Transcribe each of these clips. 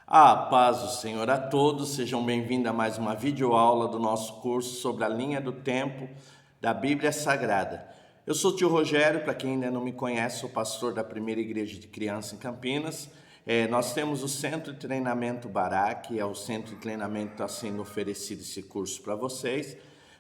A paz do Senhor a todos, sejam bem-vindos a mais uma videoaula do nosso curso sobre a linha do tempo da Bíblia Sagrada. Eu sou o tio Rogério, para quem ainda não me conhece, sou pastor da Primeira Igreja de Criança em Campinas. Nós temos o Centro de Treinamento Bará, que é o centro de treinamento que está sendo oferecido esse curso para vocês.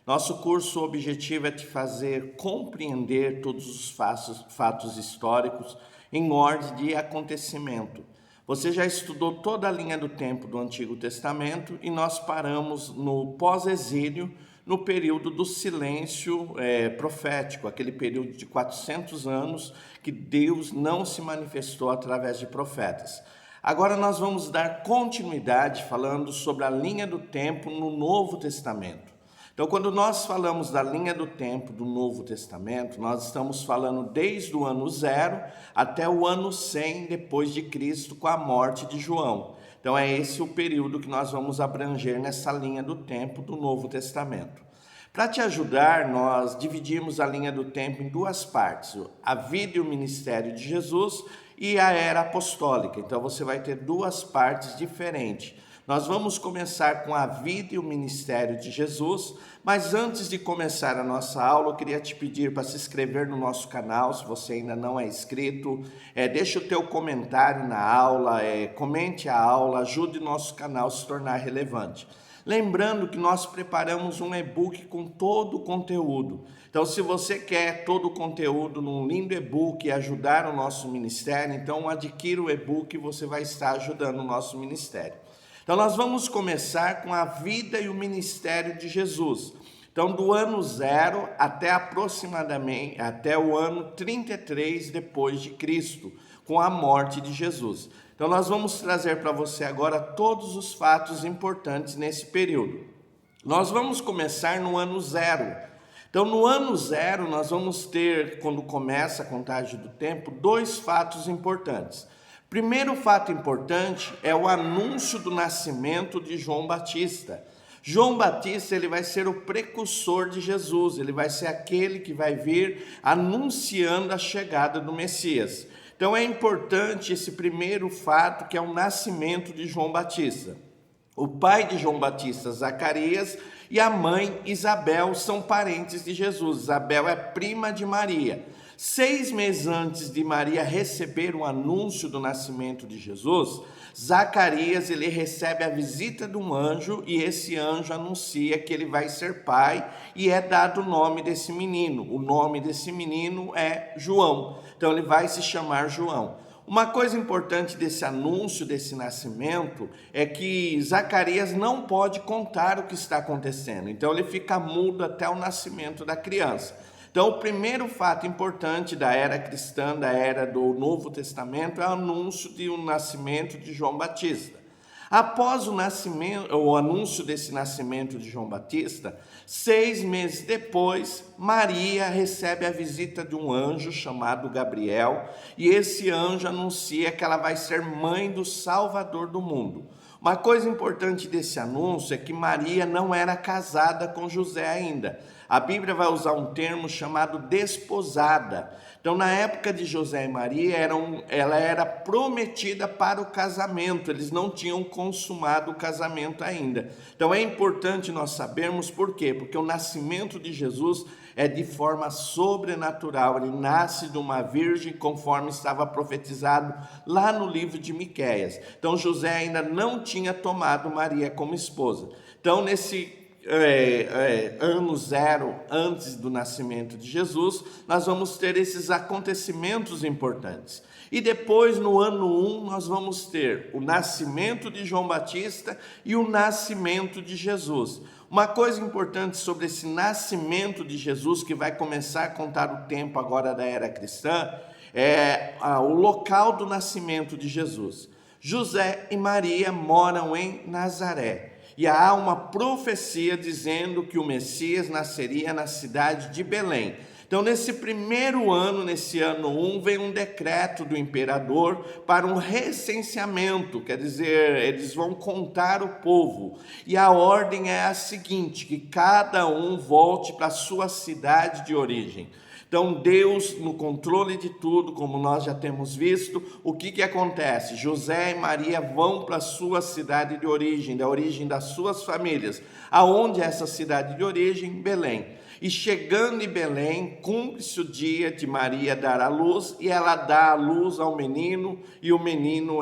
Nosso curso, o objetivo é te fazer compreender todos os fatos históricos em ordem de acontecimento. Você já estudou toda a linha do tempo do Antigo Testamento e nós paramos no pós-exílio, no período do silêncio profético, aquele período de 400 anos que Deus não se manifestou através de profetas. Agora nós vamos dar continuidade falando sobre a linha do tempo no Novo Testamento. Então, quando nós falamos da linha do tempo do Novo Testamento, nós estamos falando desde o ano 0 até o ano 100 depois de Cristo, com a morte de João. Então, é esse o período que nós vamos abranger nessa linha do tempo do Novo Testamento. Para te ajudar, nós dividimos a linha do tempo em duas partes, a vida e o ministério de Jesus e a era apostólica. Então, você vai ter duas partes diferentes. Nós vamos começar com a vida e o ministério de Jesus, mas antes de começar a nossa aula, eu queria te pedir para se inscrever no nosso canal, se você ainda não é inscrito, deixe o teu comentário na aula, comente a aula, ajude o nosso canal a se tornar relevante. Lembrando que nós preparamos um e-book com todo o conteúdo. Então, se você quer todo o conteúdo num lindo e-book e ajudar o nosso ministério, então adquira o e-book e você vai estar ajudando o nosso ministério. Então, nós vamos começar com a vida e o ministério de Jesus. Então, do ano 0 até aproximadamente, até o ano 33 depois de Cristo, com a morte de Jesus. Então, nós vamos trazer para você agora todos os fatos importantes nesse período. Nós vamos começar no ano 0. Então, no ano 0, nós vamos ter, quando começa a contagem do tempo, dois fatos importantes. Primeiro fato importante é o anúncio do nascimento de João Batista. João Batista, ele vai ser o precursor de Jesus, ele vai ser aquele que vai vir anunciando a chegada do Messias. Então é importante esse primeiro fato, que é o nascimento de João Batista. O pai de João Batista, Zacarias, e a mãe, Isabel, são parentes de Jesus. Isabel é prima de Maria. 6 meses antes de Maria receber o anúncio do nascimento de Jesus, Zacarias ele recebe a visita de um anjo e esse anjo anuncia que ele vai ser pai e é dado o nome desse menino. O nome desse menino é João, então ele vai se chamar João. Uma coisa importante desse anúncio, desse nascimento, é que Zacarias não pode contar o que está acontecendo, então ele fica mudo até o nascimento da criança. Então, o primeiro fato importante da era cristã, da era do Novo Testamento, é o anúncio do nascimento de João Batista. Após o anúncio desse nascimento de João Batista, 6 meses depois, Maria recebe a visita de um anjo chamado Gabriel, e esse anjo anuncia que ela vai ser mãe do Salvador do mundo. Uma coisa importante desse anúncio é que Maria não era casada com José ainda. A Bíblia vai usar um termo chamado desposada. Então, na época de José e Maria, ela era prometida para o casamento. Eles não tinham consumado o casamento ainda. Então, é importante nós sabermos por quê? Porque o nascimento de Jesus é de forma sobrenatural. Ele nasce de uma virgem, conforme estava profetizado lá no livro de Miqueias. Então, José ainda não tinha tomado Maria como esposa. Então, nesse ano 0 antes do nascimento de Jesus, nós vamos ter esses acontecimentos importantes. E depois, no ano 1, nós vamos ter o nascimento de João Batista e o nascimento de Jesus. Uma coisa importante sobre esse nascimento de Jesus, que vai começar a contar o tempo agora da era cristã, é o local do nascimento de Jesus. José e Maria moram em Nazaré. E há uma profecia dizendo que o Messias nasceria na cidade de Belém. Então, nesse primeiro ano, nesse ano 1, vem um decreto do imperador para um recenseamento, quer dizer, eles vão contar o povo. E a ordem é a seguinte, que cada um volte para a sua cidade de origem. Então Deus no controle de tudo, como nós já temos visto, o que acontece? José e Maria vão para a sua cidade de origem, da origem das suas famílias. Aonde é essa cidade de origem? Belém. E chegando em Belém, cumpre-se o dia de Maria dar à luz, e ela dá à luz ao menino, e o menino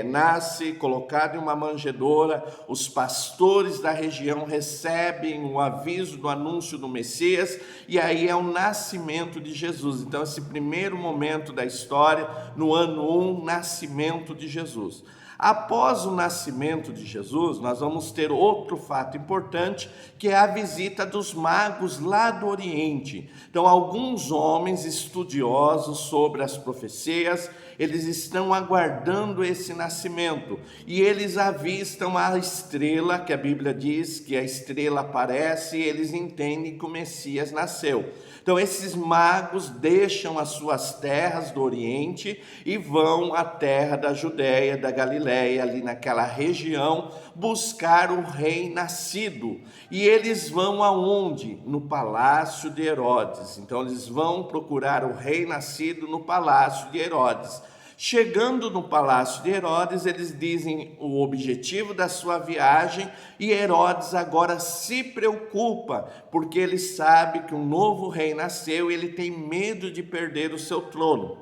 nasce colocado em uma manjedoura. Os pastores da região recebem o aviso do anúncio do Messias, e aí é o nascimento de Jesus. Então esse primeiro momento da história, no ano 1, nascimento de Jesus. Após o nascimento de Jesus, nós vamos ter outro fato importante, que é a visita dos magos lá do Oriente. Então, alguns homens estudiosos sobre as profecias, eles estão aguardando esse nascimento, e eles avistam a estrela, que a Bíblia diz que a estrela aparece, e eles entendem que o Messias nasceu. Então esses magos deixam as suas terras do Oriente e vão à terra da Judéia, da Galiléia, ali naquela região, buscar o rei nascido. E eles vão aonde? No palácio de Herodes. Então eles vão procurar o rei nascido no palácio de Herodes. Chegando no palácio de Herodes, eles dizem o objetivo da sua viagem, e Herodes agora se preocupa, porque ele sabe que um novo rei nasceu e ele tem medo de perder o seu trono.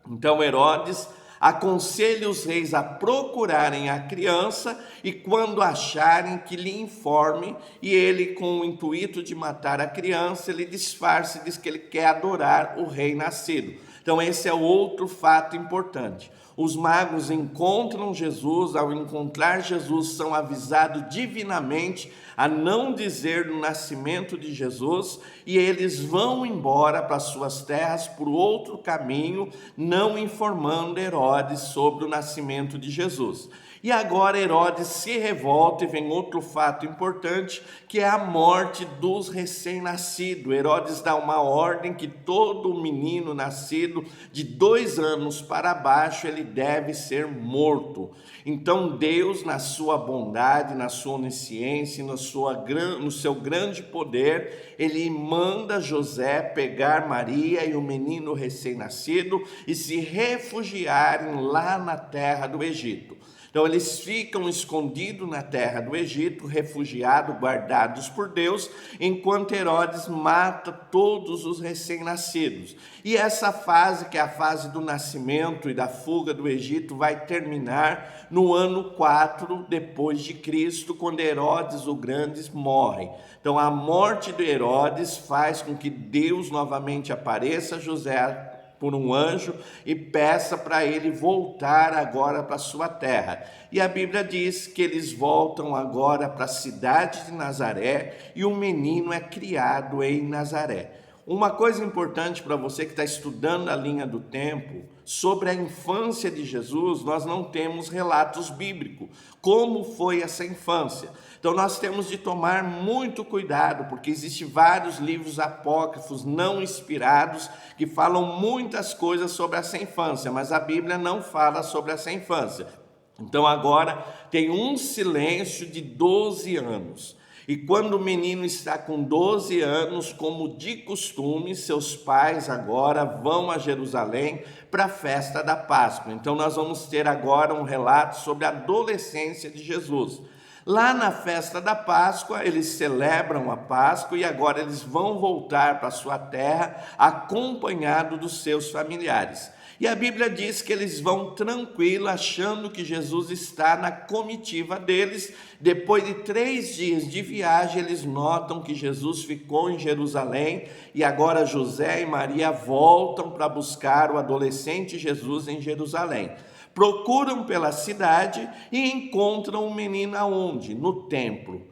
Então Herodes aconselha os reis a procurarem a criança, e quando acharem, que lhe informe, e ele, com o intuito de matar a criança, ele disfarça e diz que ele quer adorar o rei nascido. Então esse é outro fato importante. Os magos encontram Jesus, ao encontrar Jesus são avisados divinamente a não dizer do nascimento de Jesus, e eles vão embora para suas terras por outro caminho, não informando Herodes sobre o nascimento de Jesus. E agora Herodes se revolta, e vem outro fato importante, que é a morte dos recém-nascidos. Herodes dá uma ordem que todo menino nascido de 2 anos para baixo, ele deve ser morto. Então Deus, na sua bondade, na sua onisciência, no seu grande poder, ele manda José pegar Maria e o menino recém-nascido e se refugiarem lá na terra do Egito. Então eles ficam escondidos na terra do Egito, refugiados, guardados por Deus, enquanto Herodes mata todos os recém-nascidos. E essa fase, que é a fase do nascimento e da fuga do Egito, vai terminar no ano 4 depois de Cristo, quando Herodes o Grande morre. Então a morte de Herodes faz com que Deus novamente apareça a José por um anjo e peça para ele voltar agora para sua terra. E a Bíblia diz que eles voltam agora para a cidade de Nazaré, e o menino é criado em Nazaré. Uma coisa importante para você que está estudando a linha do tempo, sobre a infância de Jesus, nós não temos relatos bíblicos. Como foi essa infância? Então nós temos de tomar muito cuidado, porque existem vários livros apócrifos não inspirados que falam muitas coisas sobre essa infância, mas a Bíblia não fala sobre essa infância. Então agora tem um silêncio de 12 anos. E quando o menino está com 12 anos, como de costume, seus pais agora vão a Jerusalém para a festa da Páscoa. Então nós vamos ter agora um relato sobre a adolescência de Jesus. Lá na festa da Páscoa, eles celebram a Páscoa, e agora eles vão voltar para sua terra acompanhado dos seus familiares. E a Bíblia diz que eles vão tranquilo, achando que Jesus está na comitiva deles. Depois de 3 dias de viagem, eles notam que Jesus ficou em Jerusalém, e agora José e Maria voltam para buscar o adolescente Jesus em Jerusalém. Procuram pela cidade e encontram o menino aonde? No templo,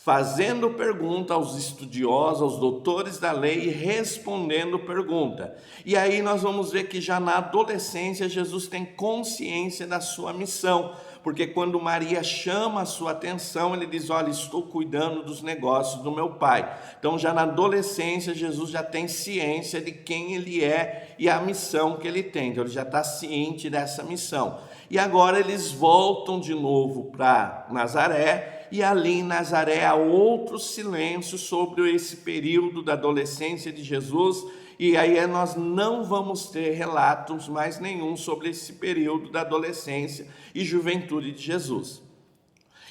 fazendo pergunta aos estudiosos, aos doutores da lei, e respondendo pergunta. E aí nós vamos ver que já na adolescência Jesus tem consciência da sua missão, porque quando Maria chama a sua atenção, ele diz: olha, estou cuidando dos negócios do meu pai. Então já na adolescência Jesus já tem ciência de quem ele é e a missão que ele tem. Então ele já está ciente dessa missão. E agora eles voltam de novo para Nazaré, e ali em Nazaré há outro silêncio sobre esse período da adolescência de Jesus, e aí nós não vamos ter relatos mais nenhum sobre esse período da adolescência e juventude de Jesus.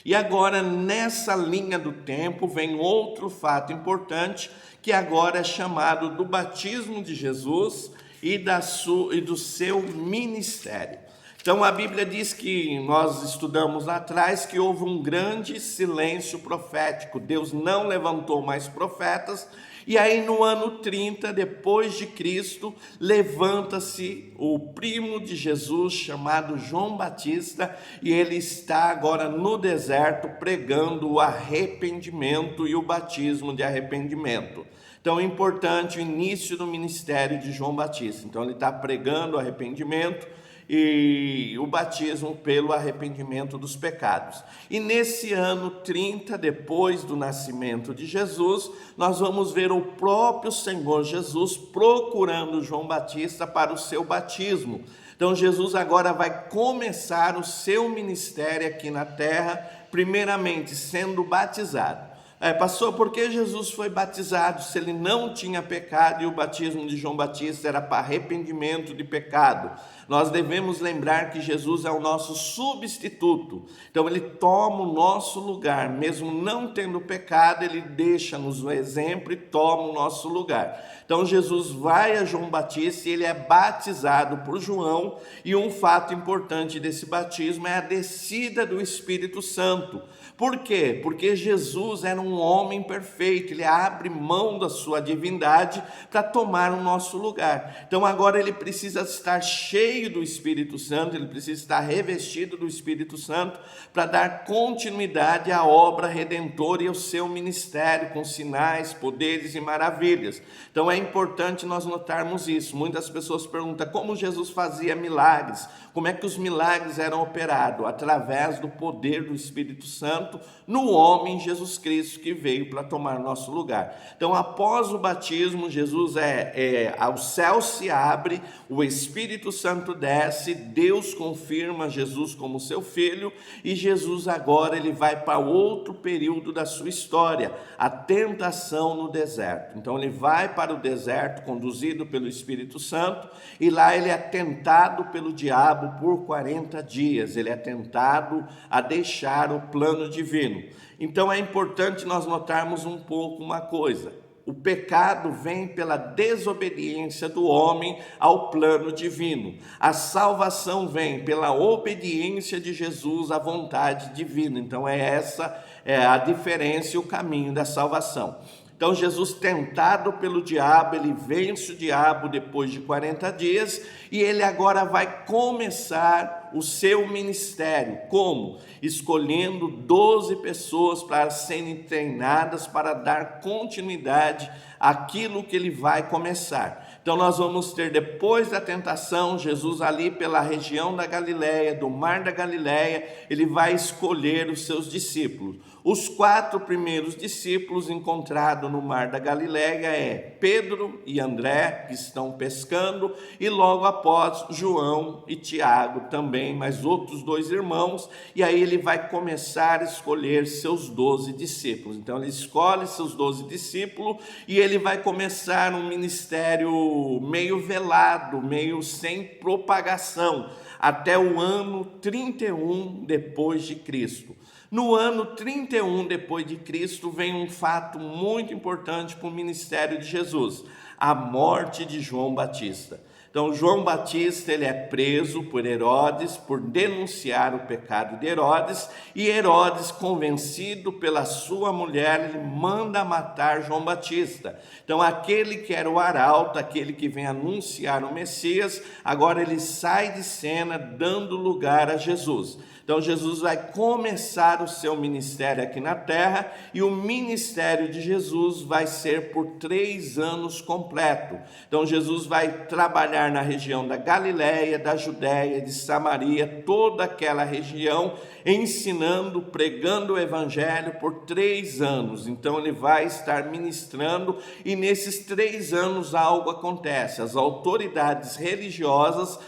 E agora, nessa linha do tempo, vem outro fato importante, que agora é chamado do batismo de Jesus e do seu ministério. Então, a Bíblia diz que, nós estudamos lá atrás, que houve um grande silêncio profético. Deus não levantou mais profetas. E aí, no ano 30, depois de Cristo, levanta-se o primo de Jesus, chamado João Batista, e ele está agora no deserto pregando o arrependimento e o batismo de arrependimento. Então é importante o início do ministério de João Batista. Então ele está pregando o arrependimento e o batismo pelo arrependimento dos pecados. E nesse ano 30, depois do nascimento de Jesus, nós vamos ver o próprio Senhor Jesus procurando João Batista para o seu batismo. Então Jesus agora vai começar o seu ministério aqui na terra, primeiramente sendo batizado. Pastor, por que Jesus foi batizado se ele não tinha pecado e o batismo de João Batista era para arrependimento de pecado? Nós devemos lembrar que Jesus é o nosso substituto. Então ele toma o nosso lugar, mesmo não tendo pecado, ele deixa-nos o exemplo e toma o nosso lugar. Então Jesus vai a João Batista e ele é batizado por João, e um fato importante desse batismo é a descida do Espírito Santo. Por quê? Porque Jesus era um homem perfeito, ele abre mão da sua divindade para tomar o nosso lugar. Então agora ele precisa estar cheio do Espírito Santo, ele precisa estar revestido do Espírito Santo para dar continuidade à obra redentora e ao seu ministério, com sinais, poderes e maravilhas. Então é importante nós notarmos isso. Muitas pessoas perguntam como Jesus fazia milagres, como é que os milagres eram operados? Através do poder do Espírito Santo no homem Jesus Cristo, que veio para tomar nosso lugar. Então, após o batismo, Jesus o céu se abre, o Espírito Santo desce, Deus confirma Jesus como seu filho, e Jesus agora ele vai para outro período da sua história, a tentação no deserto. Então, ele vai para o deserto, conduzido pelo Espírito Santo, e lá ele é tentado pelo diabo por 40 dias, ele é tentado a deixar o plano divino. Então é importante nós notarmos um pouco uma coisa: o pecado vem pela desobediência do homem ao plano divino. A salvação vem pela obediência de Jesus à vontade divina. Então essa é a diferença e o caminho da salvação. Então Jesus, tentado pelo diabo, ele vence o diabo depois de 40 dias e ele agora vai começar o seu ministério. Como? Escolhendo 12 pessoas para serem treinadas para dar continuidade àquilo que ele vai começar. Então nós vamos ter, depois da tentação, Jesus ali pela região da Galileia, do mar da Galileia, ele vai escolher os seus discípulos. Os 4 primeiros discípulos encontrados no mar da Galileia é Pedro e André, que estão pescando, e logo após João e Tiago também, mais outros 2 irmãos, e aí ele vai começar a escolher seus 12 discípulos. Então ele escolhe seus 12 discípulos e ele vai começar um ministério meio velado, meio sem propagação, até o ano 31 depois de Cristo. No ano 31 depois de Cristo vem um fato muito importante para o ministério de Jesus: a morte de João Batista. Então João Batista ele é preso por Herodes por denunciar o pecado de Herodes, e Herodes, convencido pela sua mulher, ele manda matar João Batista. Então aquele que era o arauto, aquele que vem anunciar o Messias, agora ele sai de cena, dando lugar a Jesus. Então Jesus vai começar o seu ministério aqui na terra, e o ministério de Jesus vai ser por 3 anos completo. Então Jesus vai trabalhar na região da Galileia, da Judéia, de Samaria, toda aquela região, ensinando, pregando o evangelho por 3 anos. Então ele vai estar ministrando, e nesses 3 anos algo acontece. As autoridades religiosas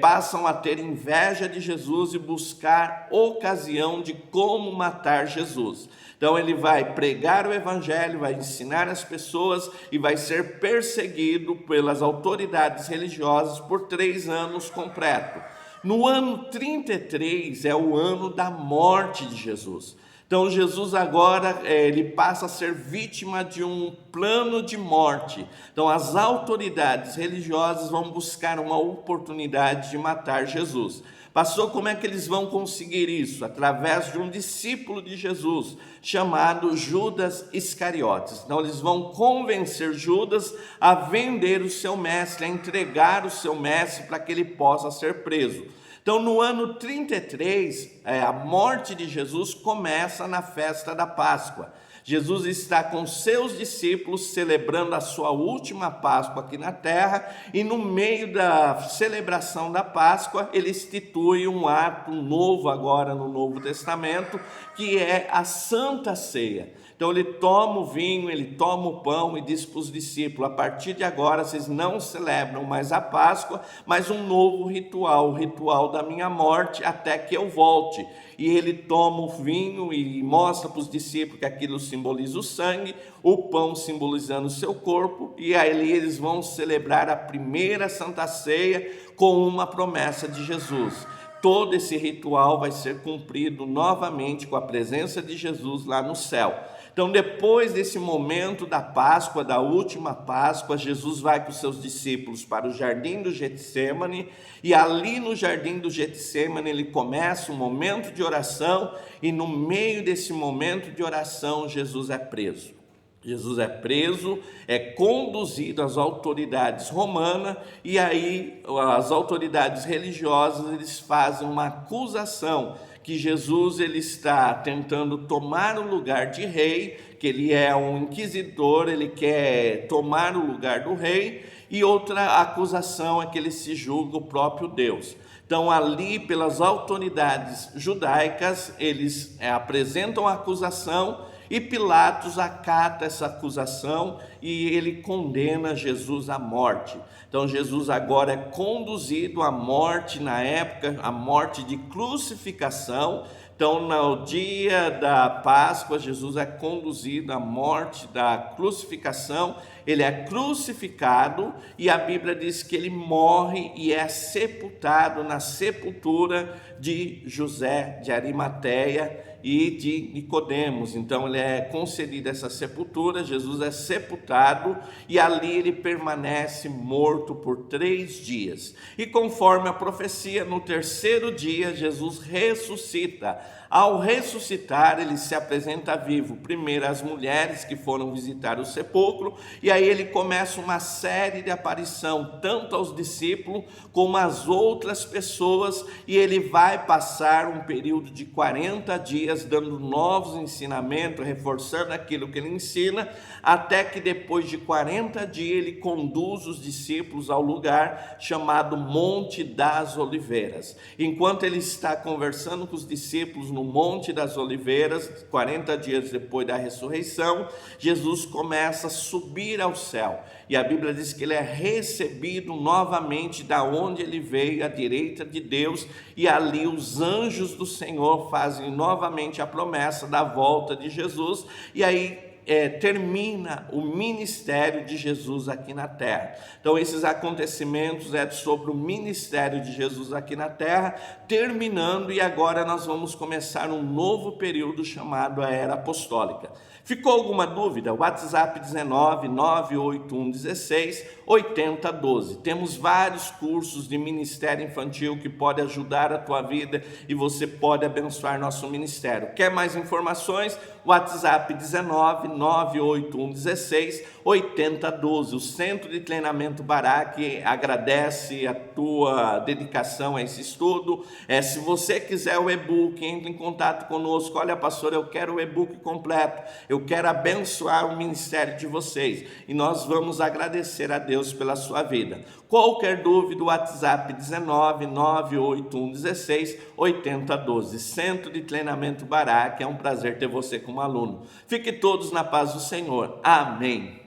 passam a ter inveja de Jesus e buscar ocasião de como matar Jesus. Então ele vai pregar o evangelho, vai ensinar as pessoas e vai ser perseguido pelas autoridades religiosas por 3 anos completos. No ano 33 é o ano da morte de Jesus. Então Jesus agora ele passa a ser vítima de um plano de morte. Então as autoridades religiosas vão buscar uma oportunidade de matar Jesus. Pastor, como é que eles vão conseguir isso? Através de um discípulo de Jesus, chamado Judas Iscariotes. Então eles vão convencer Judas a vender o seu mestre, a entregar o seu mestre para que ele possa ser preso. Então, no ano 33, a morte de Jesus começa na festa da Páscoa. Jesus está com seus discípulos celebrando a sua última Páscoa aqui na terra, e no meio da celebração da Páscoa, ele institui um ato novo agora no Novo Testamento, que é a Santa Ceia. Então ele toma o vinho, ele toma o pão e diz para os discípulos: a partir de agora vocês não celebram mais a Páscoa, mas um novo ritual, o ritual da minha morte até que eu volte. E ele toma o vinho e mostra para os discípulos que aquilo simboliza o sangue, o pão simbolizando o seu corpo, e aí eles vão celebrar a primeira Santa Ceia com uma promessa de Jesus. Todo esse ritual vai ser cumprido novamente com a presença de Jesus lá no céu. Então, depois desse momento da Páscoa, da última Páscoa, Jesus vai com seus discípulos para o jardim do Getsêmani, e ali no jardim do Getsêmani ele começa um momento de oração, e no meio desse momento de oração Jesus é preso. Jesus é preso, é conduzido às autoridades romanas, e aí as autoridades religiosas eles fazem uma acusação que Jesus ele está tentando tomar o lugar de rei, que ele é um inquisidor, ele quer tomar o lugar do rei, e outra acusação é que ele se julga o próprio Deus. Então ali pelas autoridades judaicas eles apresentam a acusação, e Pilatos acata essa acusação e ele condena Jesus à morte. Então Jesus agora é conduzido à morte, na época, a morte de crucificação. Então no dia da Páscoa, Jesus é conduzido à morte da crucificação, ele é crucificado e a Bíblia diz que ele morre e é sepultado na sepultura de José de Arimateia e de Nicodemos. Então ele é concedido essa sepultura, Jesus é sepultado e ali ele permanece morto por 3 dias. E conforme a profecia, no 3º dia Jesus ressuscita. Ao ressuscitar, ele se apresenta vivo, primeiro às mulheres que foram visitar o sepulcro, e aí ele começa uma série de aparição, tanto aos discípulos como às outras pessoas, e ele vai passar um período de 40 dias dando novos ensinamentos, reforçando aquilo que ele ensina, até que depois de 40 dias ele conduz os discípulos ao lugar chamado Monte das Oliveiras. Enquanto ele está conversando com os discípulos no Monte das Oliveiras, 40 dias depois da ressurreição, Jesus começa a subir ao céu. E a Bíblia diz que ele é recebido novamente da onde ele veio, à direita de Deus, e ali os anjos do Senhor fazem novamente a promessa da volta de Jesus, e aí termina o ministério de Jesus aqui na terra. Então esses acontecimentos é sobre o ministério de Jesus aqui na terra, terminando, e agora nós vamos começar um novo período chamado a Era Apostólica. Ficou alguma dúvida? WhatsApp 19 981 16 80 12. Temos vários cursos de ministério infantil que podem ajudar a tua vida e você pode abençoar nosso ministério. Quer mais informações? WhatsApp 19 981 16 80 12. O Centro de Treinamento Barak agradece a tua dedicação a esse estudo. Se você quiser o e-book, entre em contato conosco. Olha, pastor, eu quero o e-book completo. Eu quero abençoar o ministério de vocês. E nós vamos agradecer a Deus pela sua vida. Qualquer dúvida, WhatsApp 19 981 16 80 12. Centro de Treinamento Barak. É um prazer ter você como aluno. Fique todos na paz do Senhor. Amém.